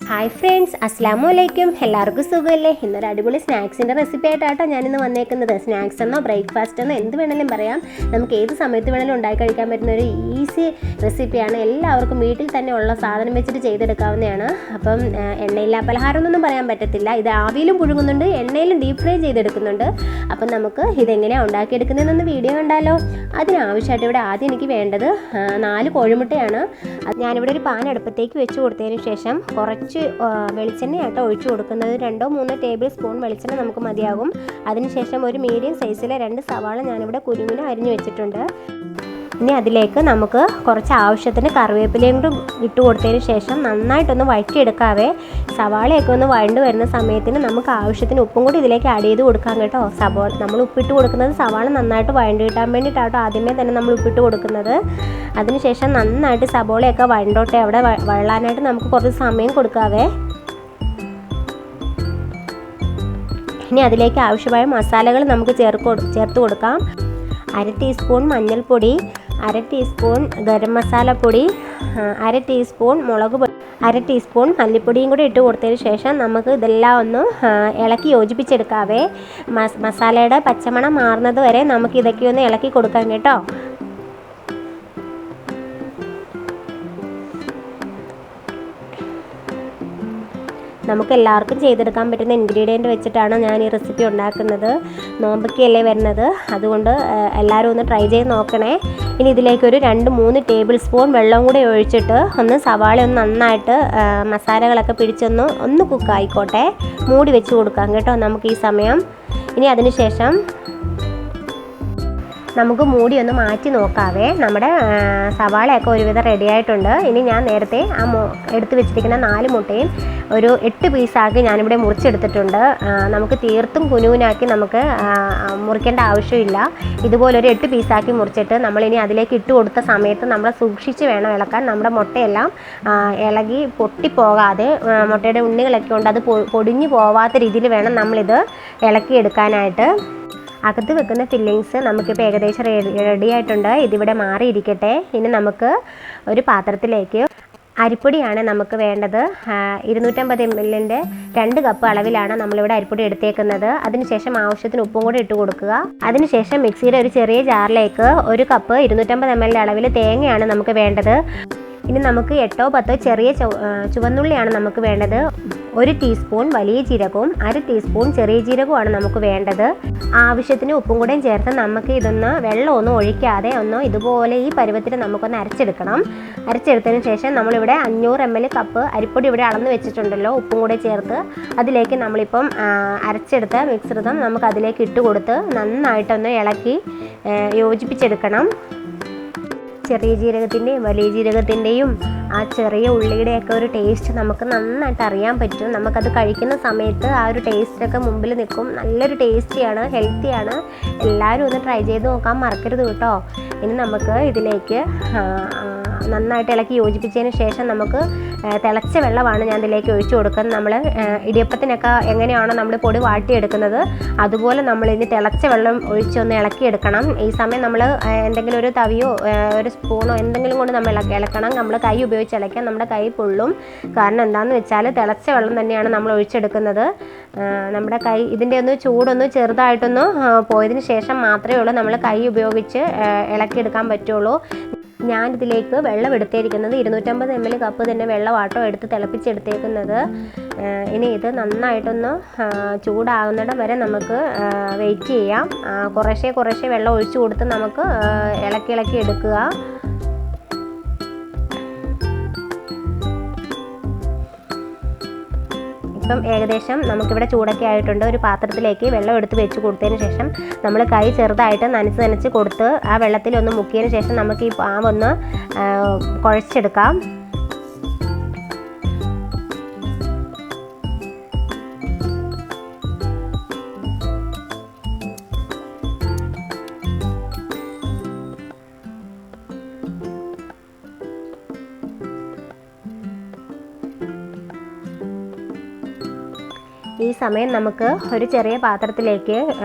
Hi friends, അസ്സലാമു അലൈക്കും. എല്ലാവർക്കും സുഖമല്ലേ? ഇന്നൊരു അടിപൊളി സ്നാക്സിൻ്റെ റെസിപ്പി ആയിട്ടാട്ടോ ഞാനിന്ന് വന്നേക്കുന്നത്. സ്നാക്സ് എന്നോ ബ്രേക്ക്ഫാസ്റ്റ് എന്നോ എന്ത് വേണമെങ്കിലും പറയാം. നമുക്ക് ഏത് സമയത്ത് വേണമെങ്കിലും ഉണ്ടാക്കി കഴിക്കാൻ പറ്റുന്ന ഒരു ഈസി റെസിപ്പിയാണ്. എല്ലാവർക്കും വീട്ടിൽ തന്നെ ഉള്ള സാധനം വെച്ചിട്ട് ചെയ്തെടുക്കാവുന്നതാണ്. അപ്പം എണ്ണയില്ലാ പലഹാരമൊന്നും പറയാൻ പറ്റത്തില്ല. ഇത് ആവിയിലും പുഴുങ്ങുന്നുണ്ട്, എണ്ണയിലും ഡീപ്പ് ഫ്രൈ ചെയ്തെടുക്കുന്നുണ്ട്. അപ്പം നമുക്ക് ഇതെങ്ങനെയാണ് ഉണ്ടാക്കിയെടുക്കുന്നതെന്നൊന്ന് വീഡിയോ കണ്ടാലോ? അതിനാവശ്യമായിട്ട് ഇവിടെ ആദ്യം എനിക്ക് വേണ്ടത് 4 കോഴിമുട്ടയാണ്. ഞാനിവിടെ ഒരു പാൻ അടുപ്പത്തേക്ക് വെച്ച് കൊടുത്തതിന് ശേഷം കുറച്ച് വെളിച്ചെണ്ണയാട്ടോ ഒഴിച്ചു കൊടുക്കുന്നത്. 2-3 ടേബിൾ സ്പൂൺ വെളിച്ചെണ്ണ നമുക്ക് മതിയാകും. അതിനുശേഷം ഒരു മീഡിയം സൈസിലെ 2 സവാള ഞാനിവിടെ കുരുവിന് അരിഞ്ഞു വെച്ചിട്ടുണ്ട്. ഇനി അതിലേക്ക് നമുക്ക് കുറച്ച് ആവശ്യത്തിന് കറിവേപ്പിലയും കൂടി ഇട്ട് കൊടുത്തതിന് ശേഷം നന്നായിട്ടൊന്ന് വഴറ്റിയെടുക്കാവേ. സവാളയൊക്കെ ഒന്ന് വഴണ്ട് വരുന്ന സമയത്തിന് നമുക്ക് ആവശ്യത്തിന് ഉപ്പും കൂടി ഇതിലേക്ക് ആഡ് ചെയ്ത് കൊടുക്കാം കേട്ടോ. നമ്മൾ ഉപ്പിട്ട് കൊടുക്കുന്നത് സവാള നന്നായിട്ട് വഴണ്ട് കിട്ടാൻ വേണ്ടിയിട്ടാട്ടോ ആദ്യമേ തന്നെ നമ്മൾ ഉപ്പിട്ട് കൊടുക്കുന്നത്. അതിനുശേഷം നന്നായിട്ട് സവാളയൊക്കെ വഴണ്ടോട്ടെ. അവിടെ വഴളാനായിട്ട് നമുക്ക് കുറച്ച് സമയം കൊടുക്കാവേ. ഇനി അതിലേക്ക് ആവശ്യമായ മസാലകൾ നമുക്ക് ചേർത്ത് കൊടുക്കാം. 1/2 ടീസ്പൂൺ മഞ്ഞൾപ്പൊടി, 1/2 ടീസ്പൂൺ ഗരം മസാലപ്പൊടി, 1/2 ടീസ്പൂൺ മുളക് പൊടി, 1/2 ടീസ്പൂൺ മല്ലിപ്പൊടിയും കൂടി ഇട്ട് കൊടുത്തതിന് ശേഷം നമുക്ക് ഇതെല്ലാം ഒന്ന് ഇളക്കി യോജിപ്പിച്ചെടുക്കാവേ. മസാലയുടെ പച്ചമണം മാറുന്നത് വരെ നമുക്ക് ഇതൊക്കെ ഒന്ന് ഇളക്കി കൊടുക്കാം കേട്ടോ. നമുക്ക് എല്ലാവർക്കും ചെയ്തെടുക്കാൻ പറ്റുന്ന ഇൻഗ്രീഡിയൻറ്റ് വെച്ചിട്ടാണ് ഞാൻ ഈ റെസിപ്പി ഉണ്ടാക്കുന്നത്. നോമ്പൊക്കെയല്ലേ വരുന്നത്, അതുകൊണ്ട് എല്ലാവരും ഒന്ന് ട്രൈ ചെയ്ത് നോക്കണേ. ഇനി ഇതിലേക്കൊരു 2-3 ടേബിൾ സ്പൂൺ വെള്ളം കൂടി ഒഴിച്ചിട്ട് സവാള ഒന്ന് നന്നായിട്ട് മസാലകളൊക്കെ പിടിച്ചൊന്ന് കുക്കായിക്കോട്ടെ. മൂടി വെച്ച് കൊടുക്കാം കേട്ടോ നമുക്ക് ഈ സമയം. ഇനി അതിന് ശേഷം നമുക്ക് മൂടി ഒന്ന് മാറ്റി നോക്കാവേ. നമ്മുടെ സവാളയൊക്കെ ഒരുവിധം റെഡി ആയിട്ടുണ്ട്. ഇനി ഞാൻ നേരത്തെ എടുത്ത് വെച്ചിരിക്കുന്ന 4 മുട്ടയും ഒരു 8 പീസാക്കി ഞാനിവിടെ മുറിച്ചെടുത്തിട്ടുണ്ട്. നമുക്ക് തീർത്തും കുനുകുനാക്കി നമുക്ക് മുറിക്കേണ്ട ആവശ്യമില്ല. ഇതുപോലൊരു 8 പീസാക്കി മുറിച്ചിട്ട് നമ്മളിനി അതിലേക്ക് ഇട്ട് കൊടുത്ത സമയത്ത് നമ്മൾ സൂക്ഷിച്ച് വേണം ഇളക്കാൻ. നമ്മുടെ മുട്ടയെല്ലാം ഇളകി പൊട്ടിപ്പോകാതെ, മുട്ടയുടെ ഉണ്ണികളൊക്കെ ഉണ്ട്, അത് പൊടിഞ്ഞു പോവാത്ത രീതിയിൽ വേണം നമ്മളിത് ഇളക്കിയെടുക്കാനായിട്ട്. അകത്ത് വെക്കുന്ന ഫില്ലിങ്സ് നമുക്കിപ്പോൾ ഏകദേശം റെഡി ആയിട്ടുണ്ട്. ഇതിവിടെ മാറിയിരിക്കട്ടെ. ഇനി നമുക്ക് ഒരു പാത്രത്തിലേക്ക് അരിപ്പൊടിയാണ് നമുക്ക് വേണ്ടത്. 250 ml 2 കപ്പ് അളവിലാണ് നമ്മളിവിടെ അരിപ്പൊടി എടുത്തേക്കുന്നത്. അതിനുശേഷം ആവശ്യത്തിന് ഉപ്പും കൂടി ഇട്ട് കൊടുക്കുക. അതിനുശേഷം മിക്സിയുടെ ഒരു ചെറിയ ജാറിലേക്ക് 1 കപ്പ് 250 ml അളവിൽ തേങ്ങയാണ് നമുക്ക് വേണ്ടത്. ഇനി നമുക്ക് 8-10 ചെറിയ ചുവന്നുള്ളിയാണ് നമുക്ക് വേണ്ടത്. 1 ടീസ്പൂൺ വലിയ ജീരകവും 1/2 ടീസ്പൂൺ ചെറിയ ജീരകവുമാണ് നമുക്ക് വേണ്ടത്. ആവശ്യത്തിന് ഉപ്പും കൂടെയും ചേർത്ത് നമുക്ക് ഇതൊന്ന് വെള്ളമൊന്നും ഒഴിക്കാതെ ഇതുപോലെ ഈ പരുവത്തിൽ നമുക്കൊന്ന് അരച്ചെടുക്കണം. അരച്ചെടുത്തതിന് ശേഷം നമ്മളിവിടെ 500 ml കപ്പ് അരിപ്പൊടി ഇവിടെ അളന്ന് വെച്ചിട്ടുണ്ടല്ലോ, ഉപ്പും കൂടെ ചേർത്ത് അതിലേക്ക് നമ്മളിപ്പം അരച്ചെടുത്ത മിക്സൃതം നമുക്ക് അതിലേക്ക് ഇട്ട് കൊടുത്ത് നന്നായിട്ടൊന്ന് ഇളക്കി യോജിപ്പിച്ചെടുക്കണം. ചെറിയ ജീരകത്തിൻ്റെയും വലിയ ജീരകത്തിൻ്റെയും ആ ചെറിയ ഉള്ളിയുടെയൊക്കെ ഒരു ടേസ്റ്റ് നമുക്ക് നന്നായിട്ട് അറിയാൻ പറ്റും. നമുക്കത് കഴിക്കുന്ന സമയത്ത് ആ ഒരു ടേസ്റ്റൊക്കെ മുമ്പിൽ നിൽക്കും. നല്ലൊരു ടേസ്റ്റിയാണ്, ഹെൽത്തിയാണ്. എല്ലാവരും ഒന്ന് ട്രൈ ചെയ്ത് നോക്കാൻ മറക്കരുത് കേട്ടോ. ഇനി നമുക്ക് ഇതിലേക്ക് നന്നായിട്ട് ഇളക്കി യോജിപ്പിച്ചതിന് ശേഷം നമുക്ക് തിളച്ച വെള്ളമാണ് ഞാൻ ഇതിലേക്ക് ഒഴിച്ചു കൊടുക്കുന്നത്. നമ്മൾ ഇടിയപ്പത്തിനൊക്കെ എങ്ങനെയാണോ നമ്മൾ പൊടി വാട്ടിയെടുക്കുന്നത് അതുപോലെ നമ്മളിനി തിളച്ച വെള്ളം ഒഴിച്ചൊന്ന് ഇളക്കിയെടുക്കണം. ഈ സമയം നമ്മൾ എന്തെങ്കിലും ഒരു തവിയോ ഒരു സ്പൂണോ എന്തെങ്കിലും കൊണ്ട് നമ്മൾ ഇളക്കണം. നമ്മൾ കൈ ഉപയോഗിച്ച് ഇളക്കാൻ നമ്മുടെ കൈ പൊള്ളും. കാരണം എന്താണെന്ന് വെച്ചാൽ തിളച്ച വെള്ളം തന്നെയാണ് നമ്മൾ ഒഴിച്ചെടുക്കുന്നത്. നമ്മുടെ കൈ ഇതിൻ്റെ ഒന്ന് ചൂടൊന്ന് ചെറുതായിട്ടൊന്ന് പോയതിന് ശേഷം മാത്രമേ ഉള്ളൂ നമ്മൾ കൈ ഉപയോഗിച്ച് ഇളക്കിയെടുക്കാൻ പറ്റുള്ളൂ. ഞാനിതിലേക്ക് വെള്ളം എടുത്തിരിക്കുന്നത് 250 ml കപ്പ് തന്നെ വെള്ളമാട്ടോ എടുത്ത് തിളപ്പിച്ചെടുത്തേക്കുന്നത്. ഇനി ഇത് നന്നായിട്ടൊന്ന് ചൂടാകുന്നിടം വരെ നമുക്ക് വെയിറ്റ് ചെയ്യാം. കുറേശ്ശെ വെള്ളം ഒഴിച്ചു കൊടുത്ത് നമുക്ക് ഇളക്കി എടുക്കുക. ഇപ്പം ഏകദേശം നമുക്കിവിടെ ചൂടൊക്കെ ആയിട്ടുണ്ട്. ഒരു പാത്രത്തിലേക്ക് വെള്ളം എടുത്ത് വെച്ച് കൊടുത്തതിന് ശേഷം നമ്മൾ കൈ ചെറുതായിട്ട് നനച്ച് കൊടുത്ത് ആ വെള്ളത്തിലൊന്ന് മുക്കിയതിന് ശേഷം നമുക്ക് ഈ പാവൊന്ന് കുഴച്ചെടുക്കാം. ഈ സമയം നമുക്ക് ഒരു ചെറിയ പാത്രത്തിലേക്ക്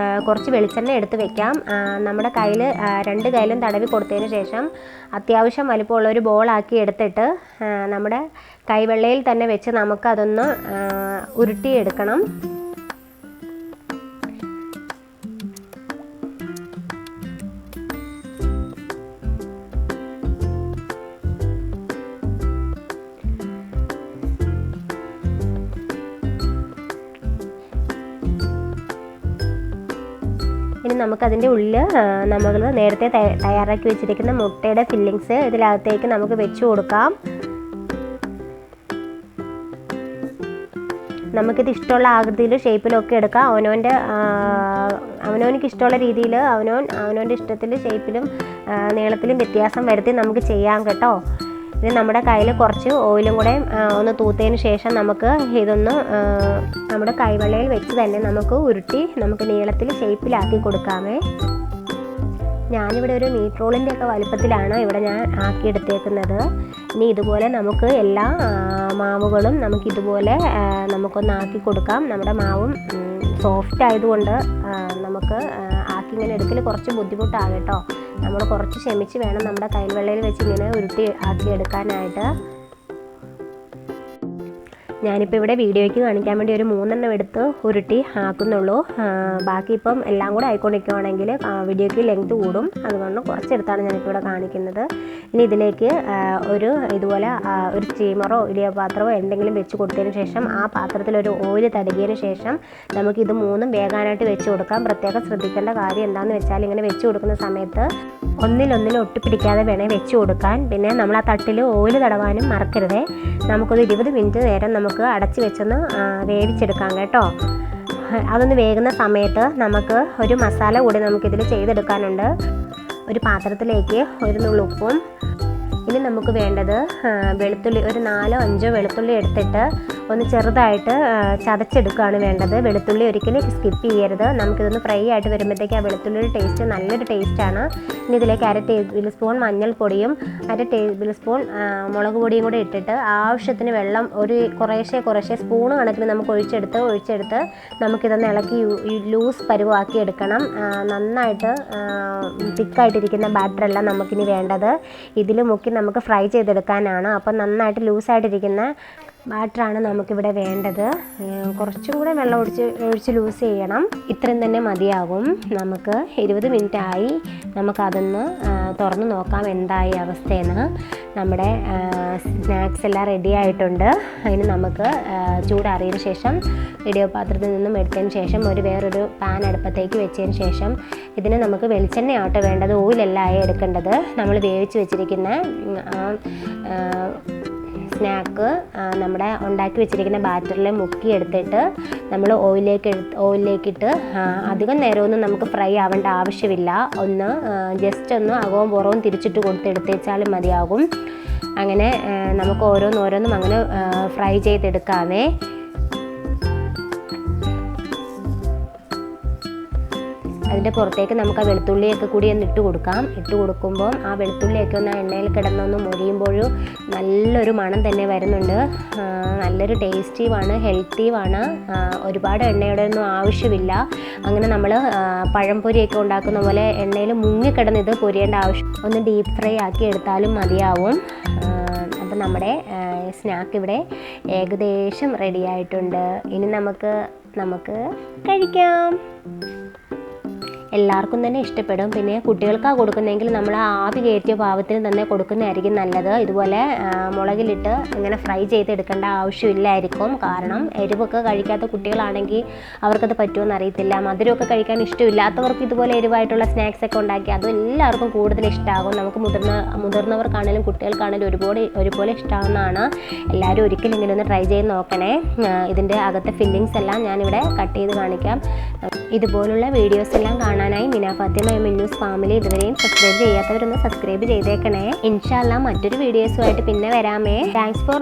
കുറച്ച് വെളിച്ചെണ്ണ എടുത്ത് വെക്കാം. നമ്മുടെ കയ്യിൽ 2 കൈയിലും തടവി കൊടുത്തതിന് ശേഷം അത്യാവശ്യം വലിപ്പമുള്ള ഒരു ബോളാക്കി എടുത്തിട്ട് നമ്മുടെ കൈവെള്ളയിൽ തന്നെ വെച്ച് നമുക്കതൊന്ന് ഉരുട്ടിയെടുക്കണം. ഇനി നമുക്കതിൻ്റെ ഉള്ളിൽ നമ്മൾ നേരത്തെ തയ്യാറാക്കി വെച്ചിരിക്കുന്ന മുട്ടയുടെ ഫില്ലിങ്സ് ഇതിനകത്തേക്ക് നമുക്ക് വെച്ച് കൊടുക്കാം. നമുക്കിത് ഇഷ്ടമുള്ള ആകൃതിയിൽ ഷേപ്പിലൊക്കെ എടുക്കാം. അവനവനിക്ക് ഇഷ്ടമുള്ള രീതിയിൽ അവനവൻ്റെ ഇഷ്ടത്തിൽ ഷേപ്പിലും നീളത്തിലും വ്യത്യാസം വരുത്തി നമുക്ക് ചെയ്യാം കേട്ടോ. ഇനി നമ്മുടെ കയ്യിൽ കുറച്ച് ഓയിലും കൂടെ ഒന്ന് തൂത്തതിന് ശേഷം നമുക്ക് ഇതൊന്ന് നമ്മുടെ കൈവെള്ളയിൽ വെച്ച് തന്നെ നമുക്ക് ഉരുട്ടി നമുക്ക് നീളത്തിൽ ഷേപ്പിലാക്കി കൊടുക്കാമേ. ഞാനിവിടെ ഒരു മീറ്റ് റോളിൻ്റെ ഒക്കെ വലുപ്പത്തിലാണ് ഇവിടെ ഞാൻ ആക്കിയെടുത്തേക്കുന്നത്. ഇനി ഇതുപോലെ നമുക്ക് എല്ലാ മാവുകളും നമുക്കിതുപോലെ നമുക്കൊന്ന് ആക്കി കൊടുക്കാം. നമ്മുടെ മാവും സോഫ്റ്റ് ആയതുകൊണ്ട് നമുക്ക് ആക്കി ഇങ്ങനെ എടുക്കൽ കുറച്ച് ബുദ്ധിമുട്ടാണ് കേട്ടോ. നമ്മൾ കുറച്ച് ക്ഷമിച്ച് വേണം നമ്മുടെ കൈവെള്ളയിൽ വെച്ച് ഇങ്ങനെ ഉരുട്ടി ആക്കി എടുക്കാനായിട്ട്. ഞാനിപ്പോൾ ഇവിടെ വീഡിയോയ്ക്ക് കാണിക്കാൻ വേണ്ടി ഒരു 3 എണ്ണം എടുത്ത് ഉരുട്ടി ആക്കുന്നുള്ളൂ. ബാക്കി ഇപ്പം എല്ലാം കൂടെ ആയിക്കൊണ്ടിരിക്കുകയാണെങ്കിൽ വീഡിയോയ്ക്ക് ലെങ്ത് കൂടും. അതുകൊണ്ട് കുറച്ചെടുത്താണ് ഞാനിപ്പോൾ ഇവിടെ കാണിക്കുന്നത്. ഇനി ഇതിലേക്ക് ഇതുപോലെ ഒരു സ്റ്റീമറോ ഇടിയ പാത്രമോ എന്തെങ്കിലും വെച്ച് കൊടുത്തതിന് ശേഷം ആ പാത്രത്തിലൊരു ഓയിൽ തടകിയതിന് ശേഷം നമുക്കിത് 3ഉം വേകാനായിട്ട് വെച്ച് കൊടുക്കാം. പ്രത്യേകം ശ്രദ്ധിക്കേണ്ട കാര്യം എന്താണെന്ന് വെച്ചാൽ ഇങ്ങനെ വെച്ച് കൊടുക്കുന്ന സമയത്ത് ഒന്നിലൊന്നിൽ ഒട്ടിപ്പിടിക്കാതെ വേണേൽ വെച്ച് കൊടുക്കാൻ. പിന്നെ നമ്മൾ ആ തട്ടിൽ ഓയിൽ തടവാനും മറക്കരുതേ. നമുക്കൊരു 20 മിനിറ്റ് നേരം നമുക്ക് അടച്ച് വെച്ചൊന്ന് വേവിച്ചെടുക്കാം കേട്ടോ. അതൊന്ന് വേകുന്ന സമയത്ത് നമുക്ക് ഒരു മസാല കൂടി നമുക്കിതിൽ ചെയ്തെടുക്കാനുണ്ട്. ഒരു പാത്രത്തിലേക്ക് ഒരു നുള്ളുപ്പും, ഇനി നമുക്ക് വേണ്ടത് വെളുത്തുള്ളി ഒരു 4-5 വെളുത്തുള്ളി എടുത്തിട്ട് ഒന്ന് ചെറുതായിട്ട് ചതച്ചെടുക്കുകയാണ് വേണ്ടത്. വെളുത്തുള്ളി ഒരിക്കലും സ്കിപ്പ് ചെയ്യരുത്. നമുക്കിതൊന്ന് ഫ്രൈ ആയിട്ട് വരുമ്പോഴത്തേക്ക് ആ വെളുത്തുള്ളിയുടെ ടേസ്റ്റ് നല്ലൊരു ടേസ്റ്റാണ്. ഇനി ഇതിലേക്ക് 1 ടേബിൾ സ്പൂൺ മഞ്ഞൾപ്പൊടിയും 1 ടേബിൾ സ്പൂൺ മുളക് പൊടിയും കൂടി ഇട്ടിട്ട് ആവശ്യത്തിന് വെള്ളം ഒരു കുറേശ്ശെ സ്പൂണ് കണക്കിന് നമുക്ക് ഒഴിച്ചെടുത്ത് നമുക്കിതൊന്ന് ഇളക്കി ലൂസ് പരുവാക്കി എടുക്കണം. നന്നായിട്ട് തിക്കായിട്ടിരിക്കുന്ന ബാറ്ററെല്ലാം നമുക്കിനി വേണ്ടത് ഇതിൽ മുക്കി നമുക്ക് ഫ്രൈ ചെയ്തെടുക്കാനാണ്. അപ്പം നന്നായിട്ട് ലൂസായിട്ടിരിക്കുന്ന ബാറ്ററാണ് നമുക്കിവിടെ വേണ്ടത്. കുറച്ചും കൂടെ വെള്ളം ഒഴിച്ച് ലൂസ് ചെയ്യണം. ഇത്രയും തന്നെ മതിയാകും. നമുക്ക് 20 മിനിറ്റ് ആയി. നമുക്കതൊന്ന് തുറന്ന് നോക്കാം എന്തായി അവസ്ഥയെന്ന്. നമ്മുടെ സ്നാക്സ് എല്ലാം റെഡി ആയിട്ടുണ്ട്. അതിന് നമുക്ക് ചൂടാറിയതിന് ശേഷം ഇടിയോ പാത്രത്തിൽ നിന്നും എടുത്തതിന് ശേഷം വേറൊരു പാൻ അടുപ്പത്തേക്ക് വെച്ചതിന് ശേഷം ഇതിന് നമുക്ക് വെളിച്ചെണ്ണയാട്ടോ വേണ്ടത്. ഓയിലല്ല എടുക്കേണ്ടത്. നമ്മൾ വേവിച്ച് വെച്ചിരിക്കുന്ന സ്നാക്ക് നമ്മുടെ ഉണ്ടാക്കി വെച്ചിരിക്കുന്ന ബാറ്ററിൽ മുക്കിയെടുത്തിട്ട് നമ്മൾ ഓയിലേക്കിട്ട് അധികം നേരമൊന്നും നമുക്ക് ഫ്രൈ ആവേണ്ട ആവശ്യമില്ല. ജസ്റ്റ് ഒന്ന് അകവും പുറവും തിരിച്ചിട്ട് കൊടുത്തെടുത്തേച്ചാലും മതിയാകും. അങ്ങനെ നമുക്ക് ഓരോന്നും അങ്ങനെ ഫ്രൈ ചെയ്തെടുക്കാമേ. അതിൻ്റെ പുറത്തേക്ക് നമുക്ക് ആ വെളുത്തുള്ളിയൊക്കെ കൂടി ഒന്ന് ഇട്ട് കൊടുക്കുമ്പോൾ ആ വെളുത്തുള്ളിയൊക്കെ ഒന്ന് എണ്ണയിൽ കിടന്നൊന്ന് മൊരിയുമ്പോഴും നല്ലൊരു മണം തന്നെ വരുന്നുണ്ട്. നല്ലൊരു ടേസ്റ്റിയുമാണ്, ഹെൽത്തിയുമാണ്. ഒരുപാട് എണ്ണയുടെ ഒന്നും ആവശ്യമില്ല. അങ്ങനെ നമ്മൾ പഴംപൊരിയൊക്കെ ഉണ്ടാക്കുന്ന പോലെ എണ്ണയിൽ മുങ്ങിക്കിടന്ന് ഇത് പൊരിയേണ്ട ആവശ്യം, ഒന്ന് ഡീപ്പ് ഫ്രൈ ആക്കി എടുത്താലും മതിയാവും. അപ്പം നമ്മുടെ സ്നാക്ക് ഇവിടെ ഏകദേശം റെഡി ആയിട്ടുണ്ട്. ഇനി നമുക്ക് കഴിക്കാം. എല്ലാവർക്കും തന്നെ ഇഷ്ടപ്പെടും. പിന്നെ കുട്ടികൾക്കാണ് കൊടുക്കുന്നതെങ്കിൽ നമ്മൾ ആവി കയറ്റിയ പാവത്തിന് തന്നെ കൊടുക്കുന്നതായിരിക്കും നല്ലത്. ഇതുപോലെ മുളകിലിട്ട് ഇങ്ങനെ ഫ്രൈ ചെയ്തെടുക്കേണ്ട ആവശ്യമില്ലായിരിക്കും. കാരണം എരിവൊക്കെ കഴിക്കാത്ത കുട്ടികളാണെങ്കിൽ അവർക്കത് പറ്റുമെന്ന് അറിയത്തില്ല. മധുരമൊക്കെ കഴിക്കാൻ ഇഷ്ടമില്ലാത്തവർക്ക് ഇതുപോലെ എരിവായിട്ടുള്ള സ്നാക്സൊക്കെ ഉണ്ടാക്കി അത് എല്ലാവർക്കും കൂടുതൽ ഇഷ്ടമാകും. നമുക്ക് മുതിർന്നവർക്കാണെങ്കിലും കുട്ടികൾക്കാണെങ്കിലും ഒരുപോലെ ഇഷ്ടമാകുന്നതാണ്. എല്ലാവരും ഒരിക്കലും ഇങ്ങനെ ഒന്ന് ട്രൈ ചെയ്ത് നോക്കണേ. ഇതിൻ്റെ അകത്തെ ഫില്ലിങ്സ് എല്ലാം ഞാനിവിടെ കട്ട് ചെയ്ത് കാണിക്കാം. ഇതുപോലുള്ള വീഡിയോസ് എല്ലാം കാണാനായി മിന ഫാത്തിമ മിന്നൂസ് ഫാമിലി ഇതുവരെയും സബ്സ്ക്രൈബ് ചെയ്യാത്തവരൊന്ന് സബ്സ്ക്രൈബ് ചെയ്തേക്കണേ. ഇൻഷാ അല്ലാഹ് മറ്റൊരു വീഡിയോസുമായിട്ട് പിന്നെ വരാമേ. Thanks for